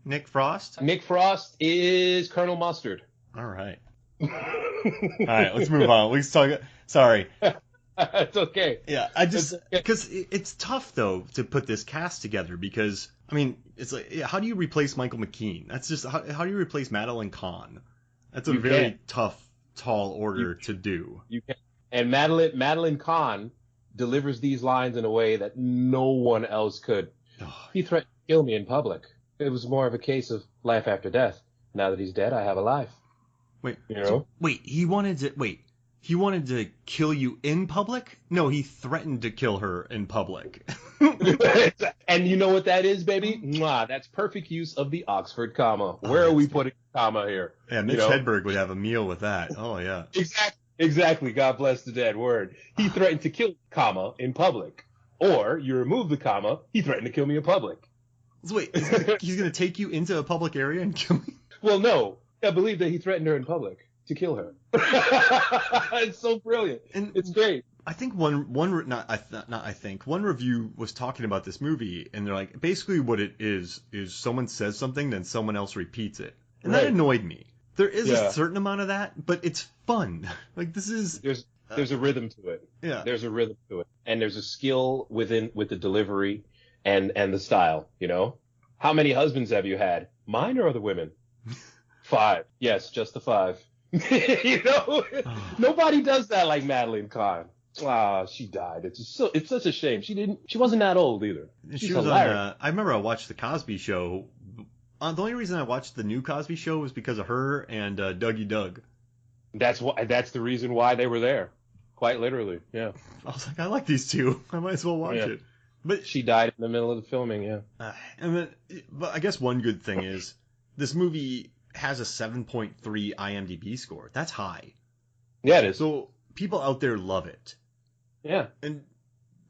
Nick Frost? Nick Frost is Colonel Mustard. All right. All right, let's move on. Let's talk. Sorry. It's okay. Yeah, because it's tough though to put this cast together because I mean it's like how do you replace Michael McKean? That's just how do you replace Madeline Khan? That's a very tough, tall order to do. You can, and Madeline Khan delivers these lines in a way that no one else could. He threatened to kill me in public. It was more of a case of life after death. Now that he's dead, I have a life. Wait, you know? He wanted to kill you in public? No, he threatened to kill her in public. And you know what that is, baby? Mwah, that's perfect use of the Oxford comma. Where are we putting the comma here? Yeah, Mitch Hedberg would have a meal with that. Oh, yeah. Exactly. God bless the dead word. He threatened to kill comma in public. Or you remove the comma, he threatened to kill me in public. So wait, he's going to take you into a public area and kill me? Well, no. I believe that he threatened her in public to kill her. It's so brilliant. And it's great. I think one review was talking about this movie, and they're like, basically what it is someone says something, then someone else repeats it. And that annoyed me. There is a certain amount of that, but it's fun. Like, this is... There's a rhythm to it. Yeah. There's a rhythm to it. And there's a skill with the delivery and the style, you know? How many husbands have you had? Mine or other women? 5. Yes, just the 5. You know? Nobody does that like Madeline Khan. She died. It's such a shame. She wasn't that old either. She was hilarious. I remember I watched the Cosby Show. The only reason I watched the new Cosby Show was because of her and Dougie Doug. That's the reason why they were there. Quite literally, yeah. I was like, I like these two. I might as well watch it. But she died in the middle of the filming, yeah. But I guess one good thing is this movie has a 7.3 IMDb score. That's high. Yeah, it is. So people out there love it. Yeah. And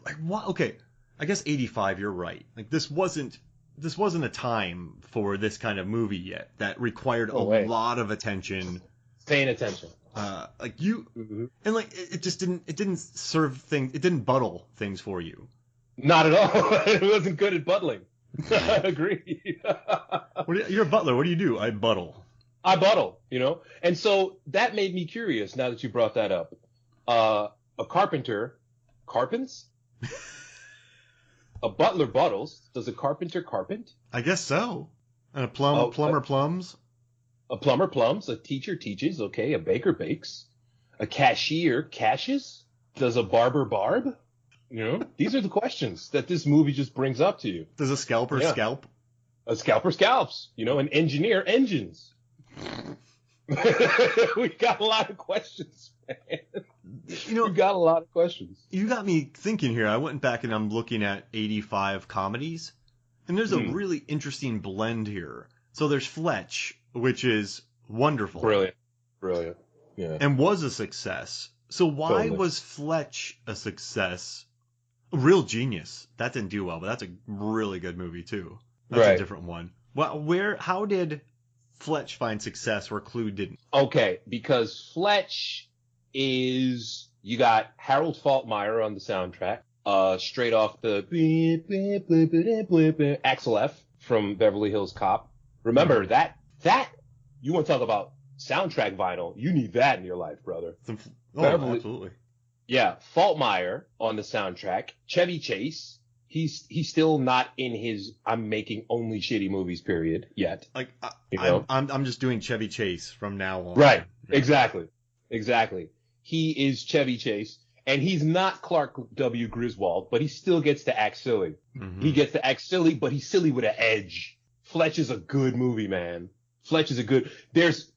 like what? Okay, I guess 85. You're right. Like this wasn't a time for this kind of movie yet that required a lot of attention. Paying attention. Like you, and like it just didn't serve things. It didn't buttle things for you. Not at all. It wasn't good at buttling. I agree. You're a butler. What do you do? I buttle. I buttle, you know? And so that made me curious now that you brought that up. A carpenter carpents? A butler buttles. Does a carpenter carpent? I guess so. And a plumber plums? A plumber plums. A teacher teaches. Okay. A baker bakes. A cashier cashes? Does a barber barb? You know, these are the questions that this movie just brings up to you. Does a scalper scalp? A scalper scalps. You know, an engineer engines. We got a lot of questions, man. You know, we got a lot of questions. You got me thinking here. I went back and I'm looking at 85 comedies, and there's a really interesting blend here. So there's Fletch, which is wonderful. Brilliant. Yeah. And was a success. So why was Fletch a success? A real genius. That didn't do well, but that's a really good movie too. That's a different one. Well, how did Fletch find success where Clue didn't? Okay, because Fletch is, you got Harold Faltermeyer on the soundtrack, straight off the Axel F from Beverly Hills Cop. Remember that you want to talk about soundtrack vinyl? You need that in your life, brother. Absolutely. Yeah, Faltermeyer on the soundtrack. Chevy Chase. He's still not in his I'm making only shitty movies period yet. Like I'm just doing Chevy Chase from now on. Right. Yeah. Exactly. He is Chevy Chase, and he's not Clark W. Griswold, but he still gets to act silly. Mm-hmm. He gets to act silly, but he's silly with an edge. Fletch is a good movie, man. Fletch is a good. There's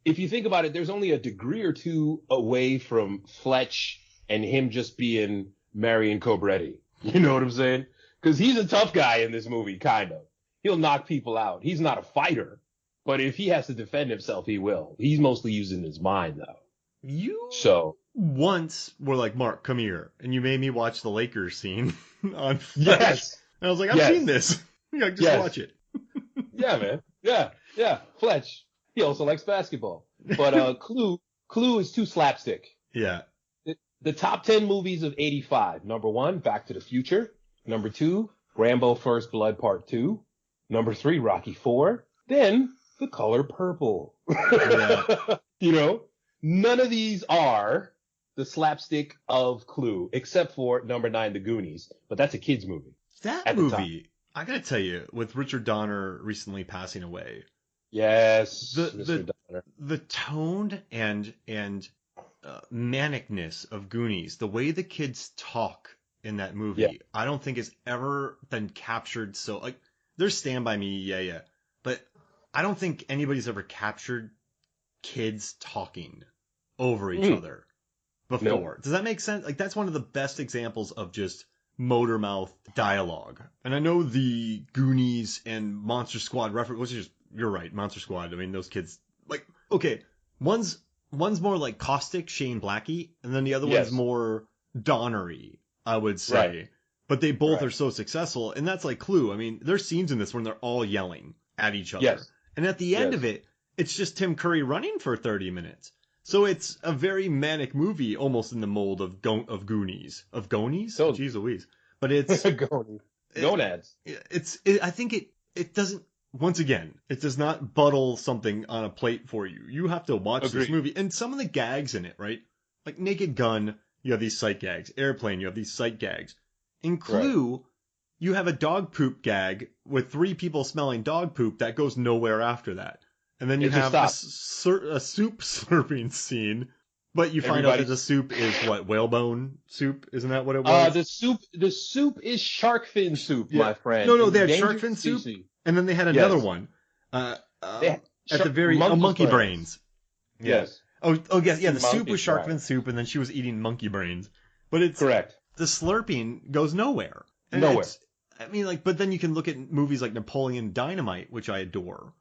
if you think about it, there's only a degree or two away from Fletch and him just being Marion Cobretti. You know what I'm saying? Because he's a tough guy in this movie, kind of. He'll knock people out. He's not a fighter, but if he has to defend himself, he will. He's mostly using his mind, though. You once were like, Mark, come here, and you made me watch the Lakers scene on Fletch. Yes. And I was like, I've seen this. Yeah, just watch it. Yeah, man. Yeah. Fletch. He also likes basketball. But Clue is too slapstick. Yeah. The top 10 movies of 85. Number 1, Back to the Future. Number 2, Rambo First Blood Part 2. Number 3, Rocky 4. Then The Color Purple. Yeah. None of these are the slapstick of Clue, except for number 9, The Goonies. But that's a kid's movie. That movie, I gotta tell you, with Richard Donner recently passing away. Yes, the tone and manicness of Goonies, the way the kids talk in that movie, I don't think has ever been captured so. Like, there's Stand By Me, but I don't think anybody's ever captured kids talking over each other before. Nope. Does that make sense? Like, that's one of the best examples of just motor mouth dialogue. And I know the Goonies and Monster Squad reference, which is, you're right, Monster Squad. I mean, those kids, like, okay, one's more like caustic, Shane Blackie, and then the other one's more Donnery, I would say. Right. But they both are so successful, and that's like Clue. I mean, there's scenes in this when they're all yelling at each other. Yes. And at the end of it, it's just Tim Curry running for 30 minutes. So it's a very manic movie, almost in the mold of Goonies. Of Gonies? Oh, jeez Louise. But it's... Gonads. I think it doesn't... Once again, it does not buttle something on a plate for you. You have to watch this movie. And some of the gags in it, right? Like Naked Gun, you have these sight gags. Airplane, you have these sight gags. In Clue, you have a dog poop gag with 3 people smelling dog poop that goes nowhere after that. And then you have a soup slurping scene, but you find out that the soup is what, whalebone soup? Isn't that what it was? The soup is shark fin soup, my friend. No, they had shark fin soup, and then they had another one. At the very monkey brains. Yes. Oh yes, the soup was shark fin soup, and then she was eating monkey brains. But it's correct. The slurping goes nowhere. Nowhere. I mean, like, but then you can look at movies like Napoleon Dynamite, which I adore,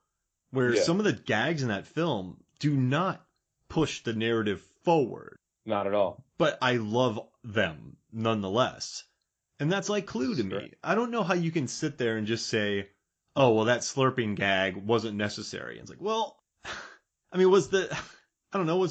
where some of the gags in that film do not push the narrative forward. Not at all. But I love them nonetheless. And that's like Clue to me. I don't know how you can sit there and just say, oh, well, that slurping gag wasn't necessary. And it's like, well, I mean, was the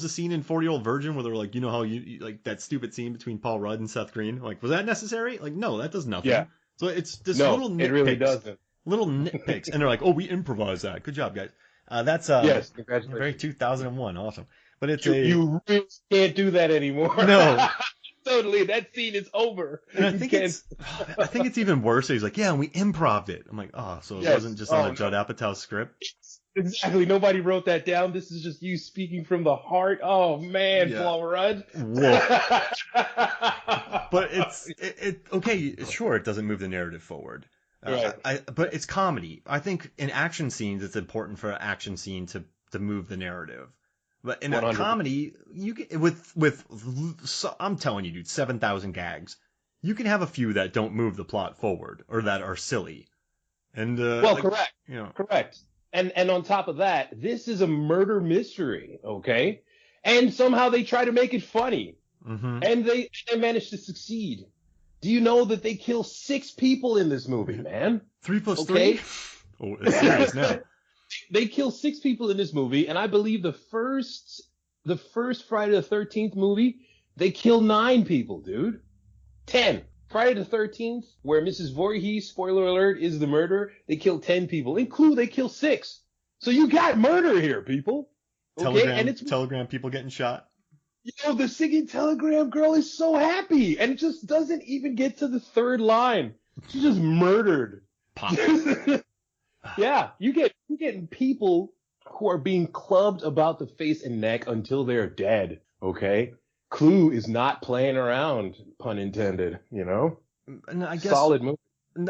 scene in 40-Year-Old Virgin where they were like, you know how you like that stupid scene between Paul Rudd and Seth Green? Like, was that necessary? Like, no, that does nothing. Yeah. So it's just little nitpicks. It really doesn't. Little nitpicks. And they're like, oh, we improvised that. Good job, guys. That's yes, congratulations. Very 2001. Awesome. But it's you really can't do that anymore. No. Totally. That scene is over. And I think it's even worse. He's like, yeah, and we improv'd it. I'm like, oh, so it wasn't just on a Judd Apatow script? Exactly. Nobody wrote that down. This is just you speaking from the heart. Oh, man, Paul Rudd. Whoa. But okay, sure, it doesn't move the narrative forward. Right. But it's comedy. I think in action scenes, it's important for an action scene to move the narrative. But in 100%. A comedy, you can, I'm telling you, dude, 7,000 gags. You can have a few that don't move the plot forward or that are silly. And correct. Correct. And on top of that, this is a murder mystery, okay? And somehow they try to make it funny. Mm-hmm. And they manage to succeed. Do you know that they kill 6 people in this movie, man? 3 plus 3? Oh, it's serious now. They kill 6 people in this movie, and I believe the first Friday the 13th movie, they kill 9 people, dude. 10. Friday the 13th, where Mrs. Voorhees, spoiler alert, is the murderer, they kill 10 people. In Clue, they kill 6. So you got murder here, people. Okay? Telegram people getting shot. The singing Telegram girl is so happy, and it just doesn't even get to the 3rd line. She's just murdered. Pop. Yeah, you're getting people who are being clubbed about the face and neck until they're dead, okay? Clue is not playing around, pun intended, And I guess, solid movie.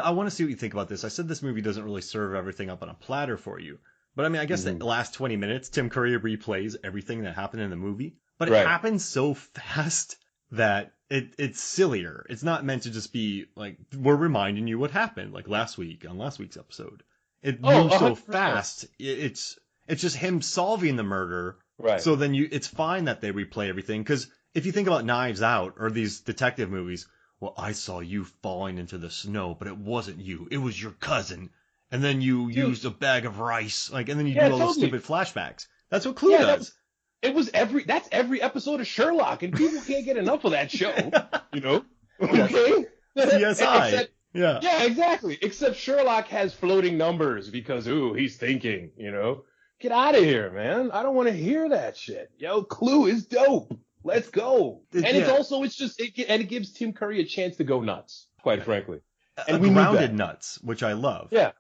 I want to see what you think about this. I said this movie doesn't really serve everything up on a platter for you. But I mean, I guess the last 20 minutes, Tim Curry replays everything that happened in the movie. But it happens so fast that it's sillier. It's not meant to just be like, we're reminding you what happened, like last week's episode. It moves so fast. It's just him solving the murder. Right. So then it's fine that they replay everything. Because if you think about Knives Out or these detective movies, well, I saw you falling into the snow, but it wasn't you. It was your cousin. And then you used a bag of rice. And then you do all those stupid flashbacks. That's what Clue does. That's every episode of Sherlock, and people can't get enough of that show. Okay? CSI. Yeah. Yeah, exactly. Except Sherlock has floating numbers because, he's thinking, Get out of here, man. I don't want to hear that shit. Yo, Clue is dope. Let's go. And it gives Tim Curry a chance to go nuts, quite frankly. And we grounded nuts, which I love. Yeah.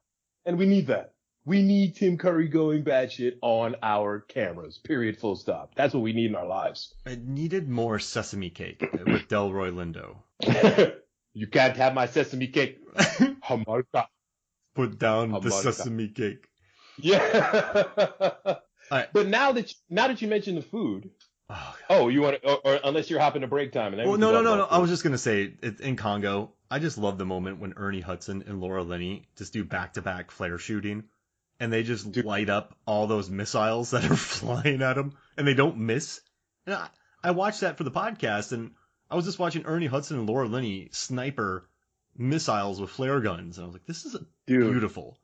And we need that. We need Tim Curry going batshit on our cameras. Period. Full stop. That's what we need in our lives. I needed more sesame cake with Delroy Lindo. You can't have my sesame cake. Hamarta. Put down the sesame cake. Yeah. Right. But now that you mentioned the food. You want to, or unless you're hopping to break time. And no. I was just going to say, in Congo, I just love the moment when Ernie Hudson and Laura Linney just do back-to-back flare shooting. And they just light up all those missiles that are flying at them. And they don't miss. And I watched that for the podcast, and I was just watching Ernie Hudson and Laura Linney sniper missiles with flare guns. And I was like, this is beautiful.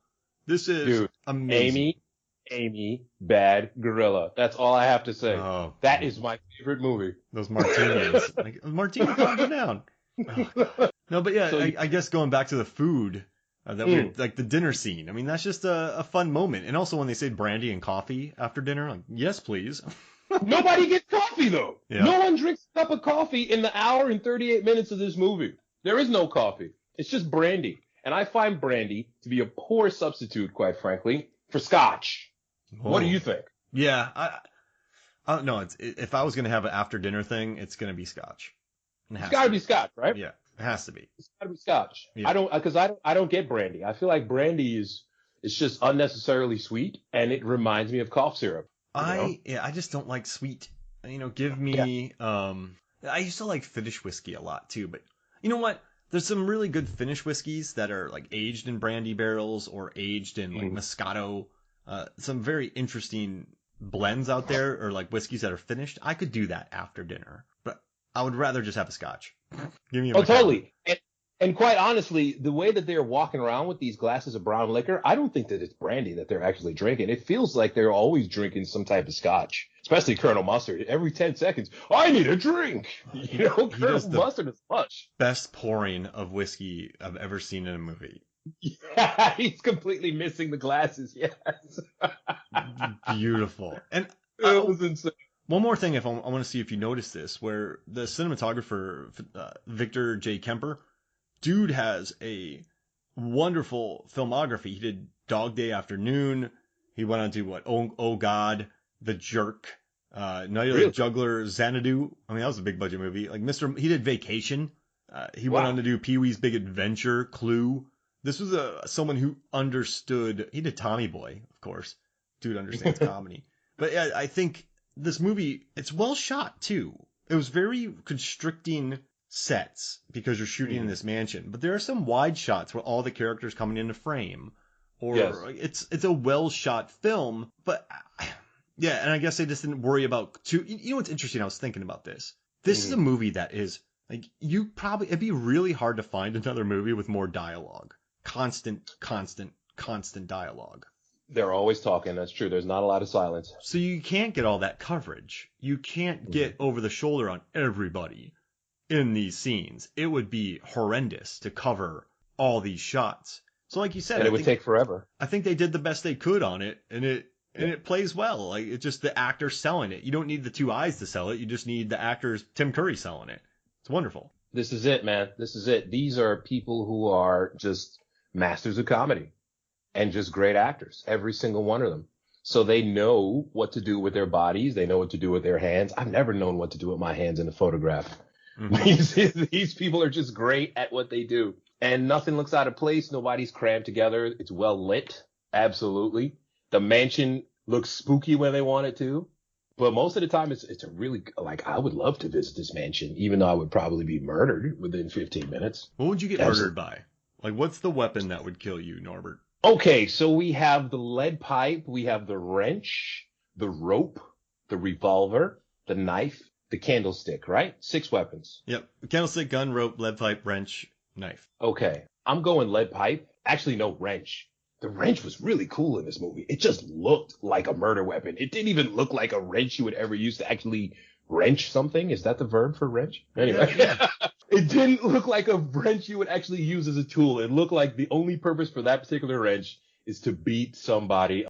This is amazing. Amy, bad gorilla. That's all I have to say. Oh, that is my favorite movie. Those martinis. Martini, calm you down. Oh. No, but yeah, I guess going back to the food, like the dinner scene. I mean, that's just a fun moment. And also when they say brandy and coffee after dinner, like, yes, please. Nobody gets coffee, though. Yeah. No one drinks a cup of coffee in the hour and 38 minutes of this movie. There is no coffee. It's just brandy. And I find brandy to be a poor substitute, quite frankly, for scotch. Oh. What do you think? Yeah, I don't know. If I was going to have an after dinner thing, it's going to be scotch. It's got to be scotch, right? Yeah, it has to be. It's got to be scotch. Yeah. I don't get brandy. I feel like brandy is just unnecessarily sweet, and it reminds me of cough syrup. I just don't like sweet. Give me. Yeah. I used to like Finnish whiskey a lot too, but you know what? There's some really good Finnish whiskeys that are like aged in brandy barrels or aged in like Moscato. Some very interesting blends out there, or like whiskeys that are finished. I could do that after dinner, but I would rather just have a scotch. Give me a totally. And quite honestly, the way that they're walking around with these glasses of brown liquor, I don't think that it's brandy that they're actually drinking. It feels like they're always drinking some type of scotch, especially Colonel Mustard. Every 10 seconds, I need a drink. Colonel Mustard is much. Best pouring of whiskey I've ever seen in a movie. Yeah, he's completely missing the glasses. Yes. Beautiful. And it was insane. One more thing, I want to see if you noticed this, where the cinematographer, Victor J. Kemper, dude has a wonderful filmography. He did Dog Day Afternoon. He went on to what? Oh God, The Jerk, Night of the Juggler, Xanadu. I mean, that was a big budget movie. Like he did Vacation. He went on to do Pee-wee's Big Adventure, Clue. This was someone who understood. He did Tommy Boy, of course. Dude understands comedy. But yeah, I think this movie, it's well shot too. It was very constricting sets because you're shooting in this mansion. But there are some wide shots where all the characters coming into frame. Or it's a well shot film. But yeah, and I guess I just didn't worry about you know what's interesting? I was thinking about this. This is a movie that is like it'd be really hard to find another movie with more dialogue. Constant dialogue. They're always talking. That's true. There's not a lot of silence. So you can't get all that coverage. You can't get over the shoulder on everybody in these scenes. It would be horrendous to cover all these shots. So like you said, it would take forever. I think they did the best they could on it, and it plays well. Like it's just the actor selling it. You don't need the two eyes to sell it. You just need the actors, Tim Curry, selling it. It's wonderful. This is it, man. This is it. These are people who are just masters of comedy and just great actors, every single one of them. So they know what to do with their bodies. They know what to do with their hands. I've never known what to do with my hands in a photograph. Mm-hmm. These people are just great at what they do. And nothing looks out of place. Nobody's crammed together. It's well lit. Absolutely. The mansion looks spooky when they want it to. But most of the time, it's a really, like, I would love to visit this mansion, even though I would probably be murdered within 15 minutes. What would you get murdered by? Like, what's the weapon that would kill you, Norbert? Okay, so we have the lead pipe, we have the wrench, the rope, the revolver, the knife, the candlestick, right? 6 weapons. Yep. Candlestick, gun, rope, lead pipe, wrench, knife. Okay. I'm going lead pipe. Actually, no, wrench. The wrench was really cool in this movie. It just looked like a murder weapon. It didn't even look like a wrench you would ever use to actually wrench something. Is that the verb for wrench? Anyway. Yeah. It didn't look like a wrench you would actually use as a tool. It looked like the only purpose for that particular wrench is to beat somebody